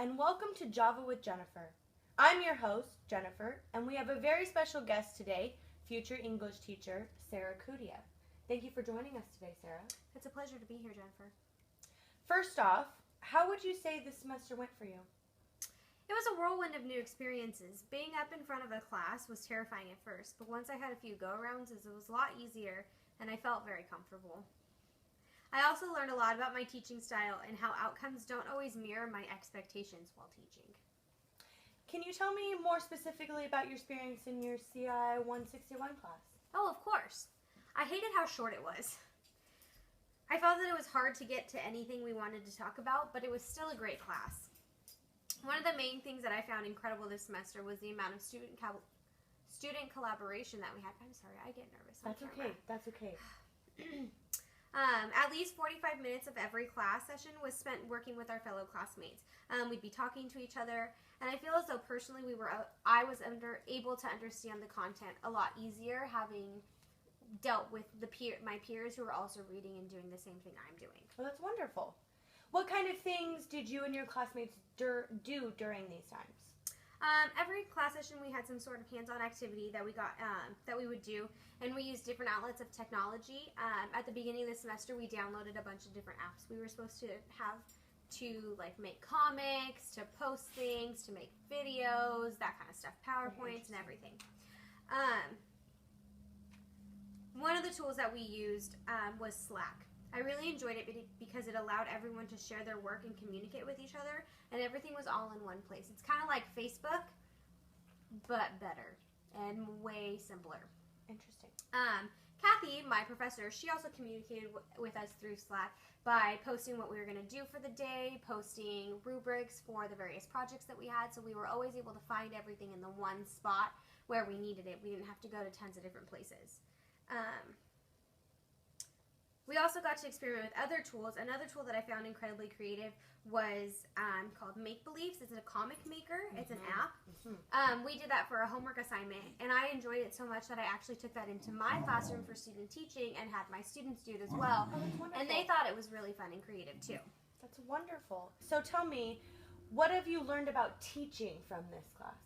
and welcome to Java with Jennifer. I'm your host, Jennifer, and we have a very special guest today, future English teacher, Sarah Kudia. Thank you for joining us today, Sarah. It's a pleasure to be here, Jennifer. First off, how would you say this semester went for you? It was a whirlwind of new experiences. Being up in front of a class was terrifying at first, but once I had a few go-arounds, it was a lot easier, and I felt very comfortable. I also learned a lot about my teaching style and how outcomes don't always mirror my expectations while teaching. Can you tell me more specifically about your experience in your CI 161 class? Oh, of course. I hated how short it was. I felt that it was hard to get to anything we wanted to talk about, but it was still a great class. One of the main things that I found incredible this semester was the amount of student collaboration that we had. I'm sorry, I get nervous on camera. That's okay. At least 45 minutes of every class session was spent working with our fellow classmates. We'd be talking to each other, and I feel as though personally I was able to understand the content a lot easier, having dealt with my peers who were also reading and doing the same thing I'm doing. Well, that's wonderful. What kind of things did you and your classmates do during these times? Every class session we had some sort of hands-on activity that we would do, and we used different outlets of technology. At the beginning of the semester, we downloaded a bunch of different apps. We were supposed to have to make comics, to post things, to make videos, that kind of stuff, PowerPoints and everything. One of the tools that we used was Slack. I really enjoyed it because it allowed everyone to share their work and communicate with each other, and everything was all in one place. It's kind of like Facebook, but better and way simpler. Interesting. Kathy, my professor, she also communicated with us through Slack by posting what we were going to do for the day, posting rubrics for the various projects that we had, so we were always able to find everything in the one spot where we needed it. We didn't have to go to tons of different places. We also got to experiment with other tools. Another tool that I found incredibly creative was called Make Beliefs. It's a comic maker. It's an app. We did that for a homework assignment, and I enjoyed it so much that I actually took that into my classroom for student teaching and had my students do it as well. And they thought it was really fun and creative too. That's wonderful. So tell me, what have you learned about teaching from this class?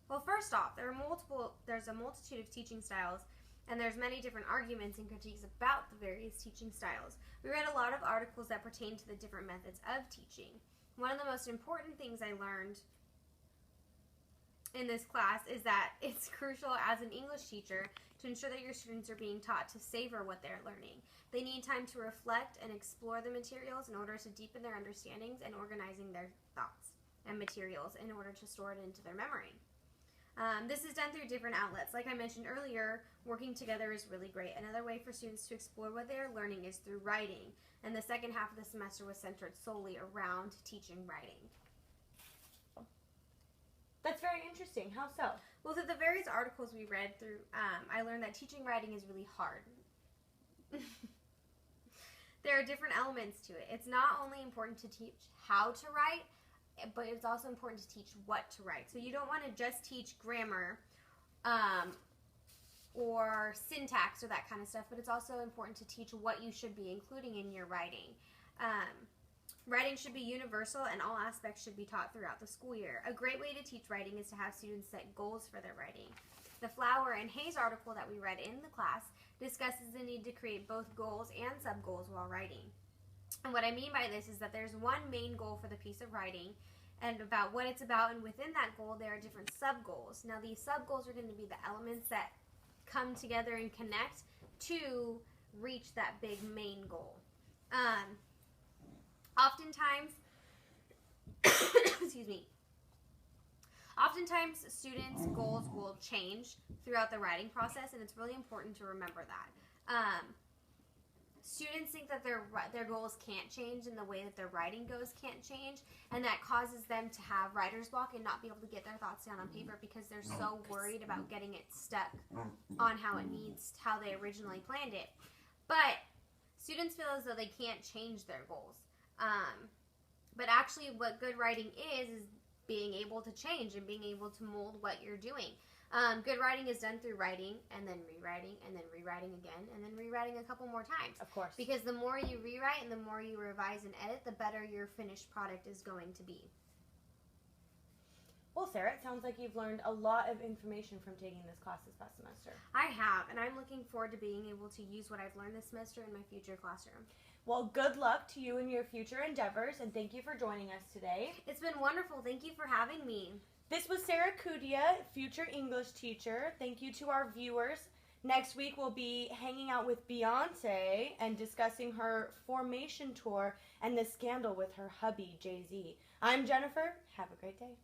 Well, first off, there's a multitude of teaching styles, and there's many different arguments and critiques about the various teaching styles. We read a lot of articles that pertain to the different methods of teaching. One of the most important things I learned in this class is that it's crucial as an English teacher to ensure that your students are being taught to savor what they're learning. They need time to reflect and explore the materials in order to deepen their understandings and organizing their thoughts and materials in order to store it into their memory. This is done through different outlets. Like I mentioned earlier, working together is really great. Another way for students to explore what they are learning is through writing, and the second half of the semester was centered solely around teaching writing. That's very interesting. How so? Well, through the various articles we read through, I learned that teaching writing is really hard. There are different elements to it. It's not only important to teach how to write, but it's also important to teach what to write. So you don't want to just teach grammar or syntax or that kind of stuff, but it's also important to teach what you should be including in your writing. Writing should be universal, and all aspects should be taught throughout the school year. A great way to teach writing is to have students set goals for their writing. The Flower and Hayes article that we read in the class discusses the need to create both goals and sub-goals while writing. And what I mean by this is that there's one main goal for the piece of writing and about what it's about, and within that goal there are different sub-goals. Now these sub-goals are going to be the elements that come together and connect to reach that big main goal. Oftentimes, excuse me, oftentimes students' goals will change throughout the writing process, and it's really important to remember that. Students think that their goals can't change and the way that their writing goes can't change, and that causes them to have writer's block and not be able to get their thoughts down on paper because they're so worried about getting it stuck on how they originally planned it. But students feel as though they can't change their goals. But actually what good writing is being able to change and being able to mold what you're doing. Good writing is done through writing and then rewriting and then rewriting again and then rewriting a couple more times. Of course. Because the more you rewrite and the more you revise and edit, the better your finished product is going to be. Well, Sarah, it sounds like you've learned a lot of information from taking this class this past semester. I have, and I'm looking forward to being able to use what I've learned this semester in my future classroom. Well, good luck to you in your future endeavors, and thank you for joining us today. It's been wonderful. Thank you for having me. This was Sarah Kudia, future English teacher. Thank you to our viewers. Next week, we'll be hanging out with Beyonce and discussing her formation tour and the scandal with her hubby, Jay-Z. I'm Jennifer. Have a great day.